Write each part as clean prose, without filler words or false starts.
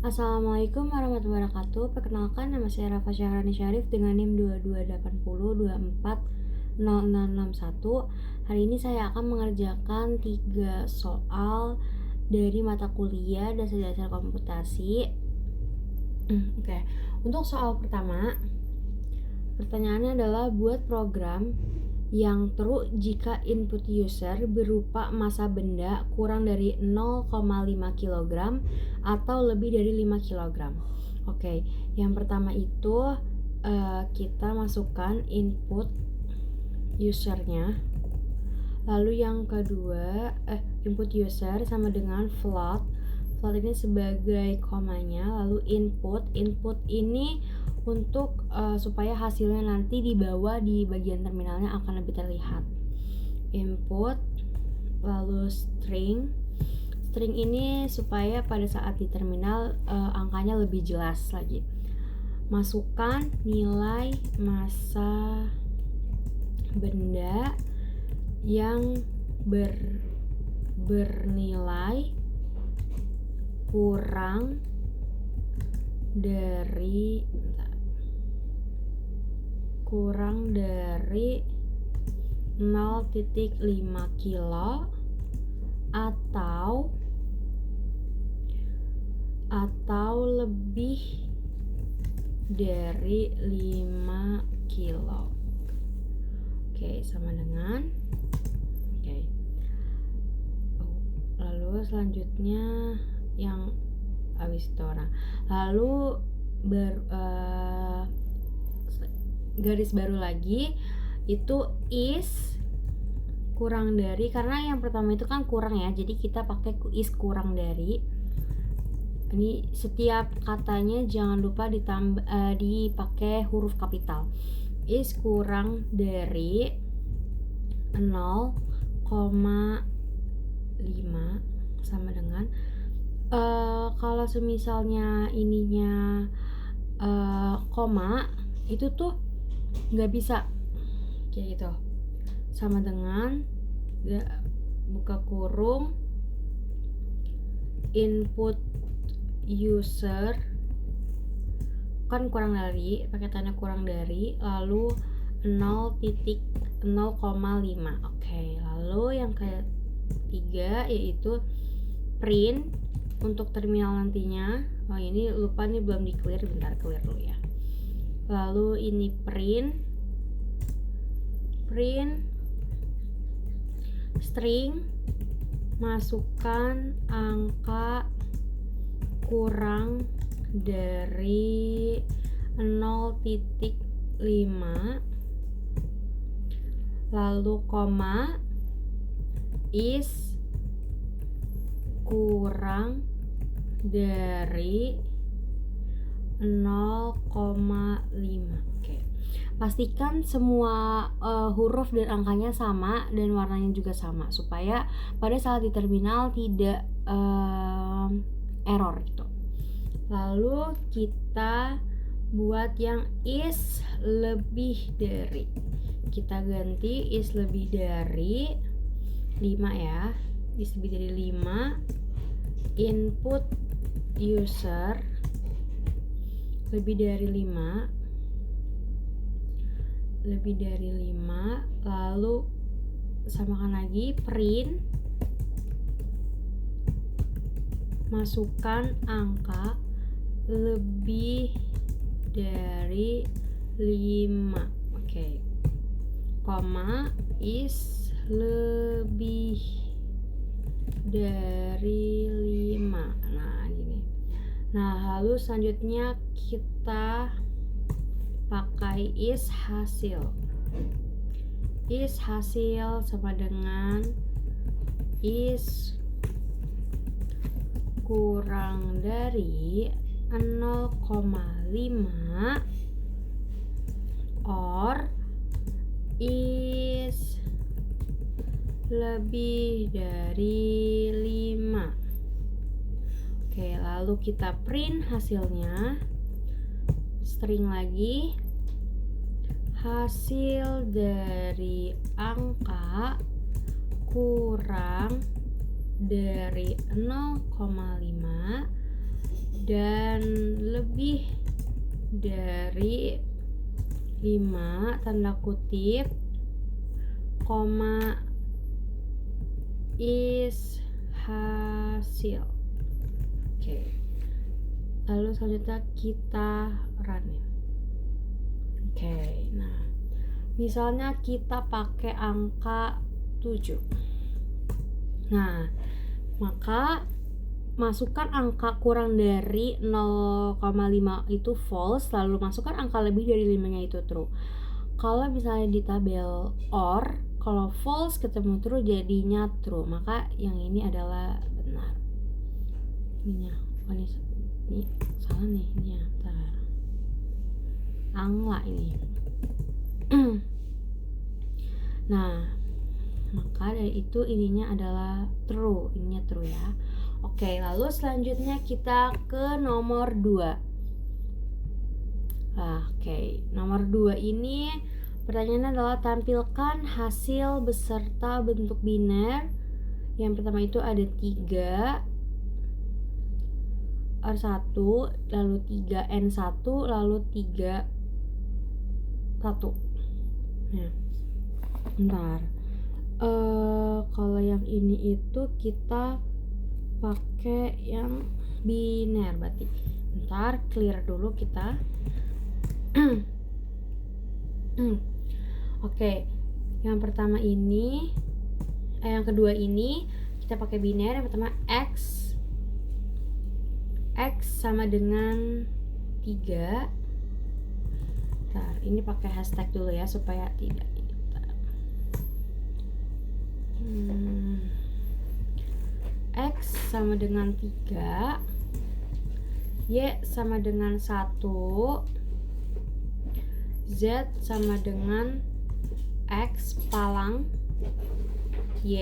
Assalamualaikum warahmatullahi wabarakatuh. Perkenalkan, nama saya Rafa Syahrani Syarif dengan NIM 2280240061. Hari ini saya akan mengerjakan 3 soal dari mata kuliah dasar-dasar komputasi. Oke. Untuk soal pertama, pertanyaannya adalah buat program yang true jika input user berupa massa benda kurang dari 0,5 kg atau lebih dari 5 kg. Oke, yang pertama itu kita masukkan input usernya. Lalu yang kedua, input user sama dengan float. Float ini sebagai komanya. Lalu input ini untuk supaya hasilnya nanti dibawa di bagian terminalnya akan lebih terlihat. Input, lalu string ini supaya pada saat di terminal angkanya lebih jelas lagi. Masukkan nilai massa benda yang bernilai kurang dari 0,5 kilo atau lebih dari 5 kilo. Oke, sama dengan lalu selanjutnya yang habis itu lalu garis baru lagi itu is kurang dari, karena yang pertama itu kan kurang ya, jadi kita pakai is kurang dari. Ini setiap katanya jangan lupa dipakai huruf kapital. Is kurang dari 0,5 sama dengan kalau semisalnya ininya koma itu tuh nggak bisa kayak gitu, sama dengan buka kurung input user kan kurang dari, pakai tanda kurang dari, lalu 0,5. Oke, lalu yang ketiga yaitu print untuk terminal nantinya. Oh, ini lupa nih, belum di clear, bentar clear dulu ya. Lalu ini print string, masukkan angka kurang dari 0,5, lalu koma is kurang dari 0,5. Oke. Pastikan semua huruf dan angkanya sama dan warnanya juga sama supaya pada saat di terminal tidak error gitu. Lalu kita buat yang is lebih dari, kita ganti is lebih dari 5 ya. Is lebih dari 5, input user lebih dari 5, lalu samakan lagi print, masukkan angka lebih dari 5. Oke. Koma is lebih dari 5. Nah, gini. Nah, lalu selanjutnya kita pakai is hasil. Is hasil sama dengan is kurang dari 0,5 or is lebih dari 5. Oke, lalu kita print hasilnya. String lagi, hasil dari angka kurang dari 0,5 dan lebih dari 5 tanda kutip koma is hasil. Oke. Lalu selanjutnya kita run. Oke, nah misalnya kita pakai angka 7. Nah, maka masukkan angka kurang dari 0,5 itu false, lalu masukkan angka lebih dari 5-nya itu true. Kalau misalnya di tabel OR, kalau false ketemu true jadinya true, maka yang ini adalah benar. Ini salah nih, ini ya, bentar. Angla ini. Nah, maka dari itu ininya adalah true, ininya true ya. Oke, lalu selanjutnya kita ke nomor 2. Oke, nomor 2 ini pertanyaannya adalah tampilkan hasil beserta bentuk biner. Yang pertama itu ada 3 R1, lalu 3 N1, lalu 3 1. Nah, bentar. Kalau yang ini itu kita pakai yang biner berarti. Bentar, clear dulu kita. Oke, yang pertama ini, yang kedua ini kita pakai biner. Yang pertama x sama dengan 3. Bentar, ini pakai hashtag dulu ya supaya tidak X sama dengan 3, Y sama dengan 1, Z sama dengan X palang Y,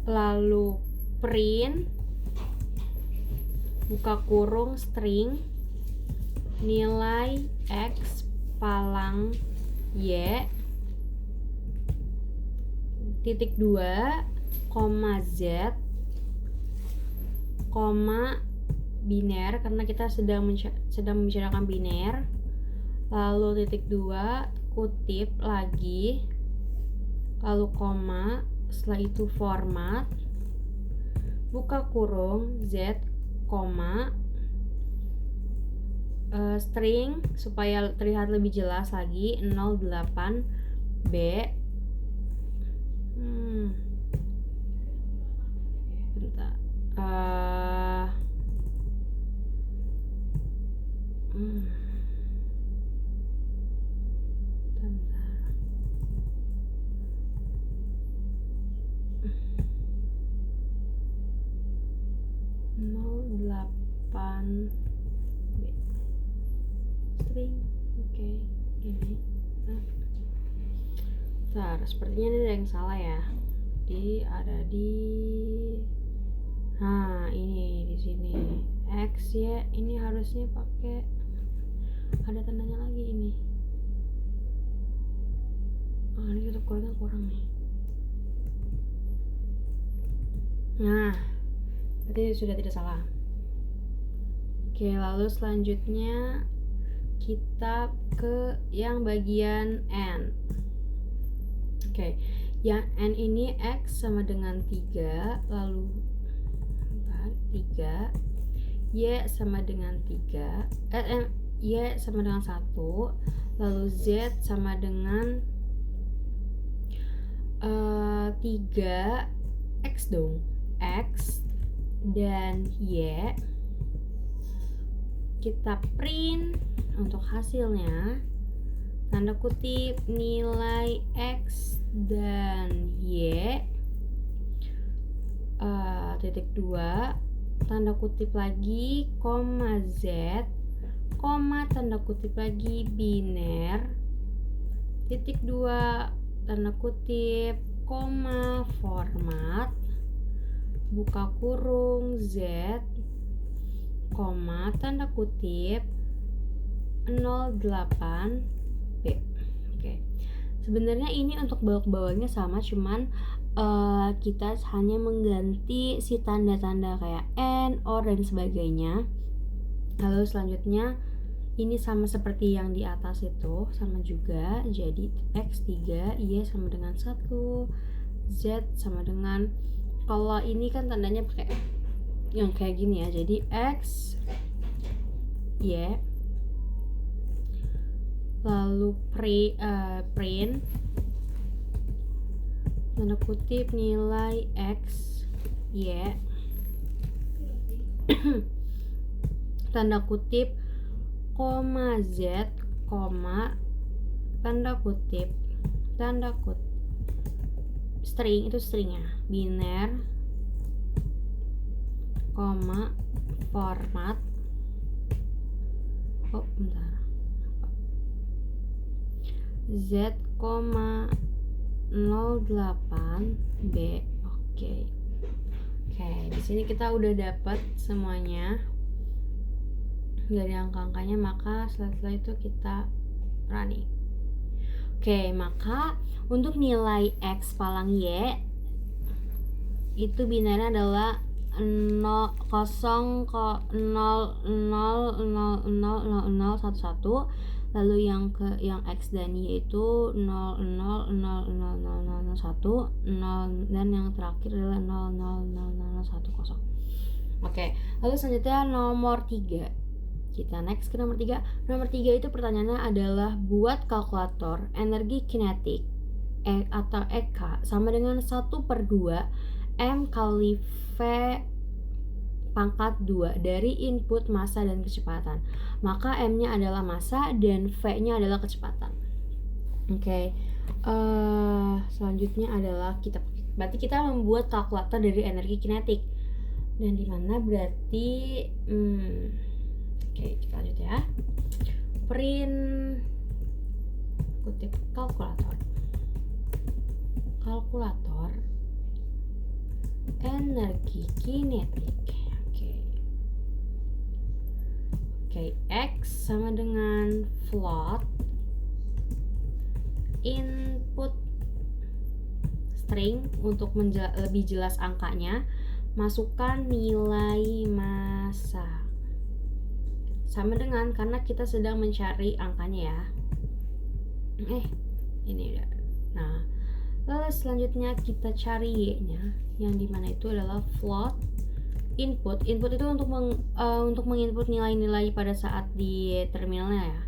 lalu print buka kurung string nilai X palang Y titik 2 koma Z koma biner karena kita sedang membicarakan biner, lalu titik 2 kutip lagi, lalu koma, setelah itu format buka kurung Z koma string supaya terlihat lebih jelas lagi 08B bentar string. Oke, ini sepertinya ini ada yang salah ya. Ini di sini X ya, ini harusnya pakai ada tandanya lagi ini. Ini tetap kurang nih. Nah, berarti sudah tidak salah. Oke, lalu selanjutnya kita ke yang bagian N. Oke, yang N ini X sama dengan 3, lalu 3, Y sama dengan 3, Y sama dengan 1, lalu Z sama dengan 3, X dong, X dan Y. Kita print untuk hasilnya tanda kutip nilai X dan Y titik 2 tanda kutip lagi koma Z koma tanda kutip lagi biner titik 2 tanda kutip koma format buka kurung Z koma tanda kutip 08B. Oke. Sebenarnya ini untuk bawah-bawahnya sama, cuman kita hanya mengganti si tanda-tanda kayak and, or, dan sebagainya. Lalu selanjutnya ini sama seperti yang di atas itu, sama juga. Jadi X3 Y sama dengan 1, Z sama dengan, kalau ini kan tandanya pakai yang kayak gini ya, jadi X Y, lalu print tanda kutip nilai X Y tanda kutip koma Z koma tanda kutip string, itu stringnya, biner koma format Z, 08B. Oke, di sini kita udah dapat semuanya dari angka-angkanya, maka setelah itu kita running. Oke, maka untuk nilai X panggilan Y itu binernya adalah 0,0000011, lalu yang X dan Y itu 0,0000001, 0, dan yang terakhir adalah 0,00010. Oke, lalu selanjutnya nomor 3. Kita next ke nomor 3. Nomor 3 itu pertanyaannya adalah buat kalkulator energi kinetik atau EK sama dengan 1/2 M kali V pangkat 2 dari input massa dan kecepatan. Maka M-nya adalah massa dan V-nya adalah kecepatan. Oke. Selanjutnya adalah berarti kita membuat kalkulator dari energi kinetik. Dan di mana berarti oke, kita lanjut ya. Print kutip kalkulator energi kinetik. Oke, X sama dengan float input string, untuk lebih jelas angkanya masukkan nilai massa sama dengan, karena kita sedang mencari angkanya ya. Ini udah. Nah, lalu selanjutnya kita cari Y-nya, yang dimana itu adalah float input itu untuk menginput nilai-nilai pada saat di terminalnya ya.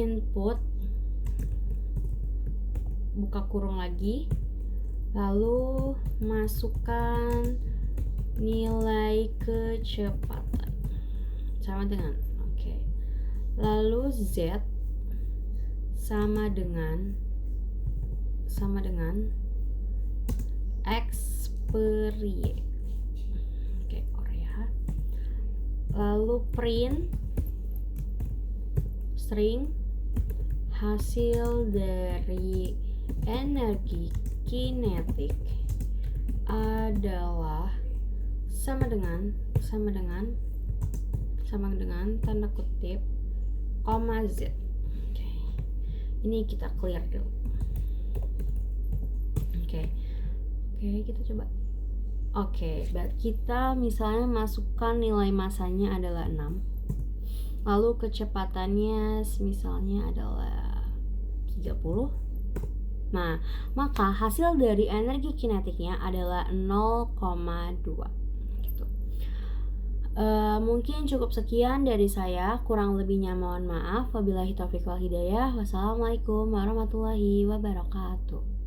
Input buka kurung lagi, lalu masukkan nilai kecepatan sama dengan lalu Z sama dengan X per Y. Lalu print string hasil dari energi kinetik adalah sama dengan tanda kutip koma Z. Ini kita clear dulu. Kita coba. Kita misalnya masukkan nilai massanya adalah 6, lalu kecepatannya misalnya adalah 30. Nah, maka hasil dari energi kinetiknya adalah 0,2 gitu. Mungkin cukup sekian dari saya, kurang lebihnya mohon maaf. Wabillahi taufiq wal hidayah. Wassalamualaikum warahmatullahi wabarakatuh.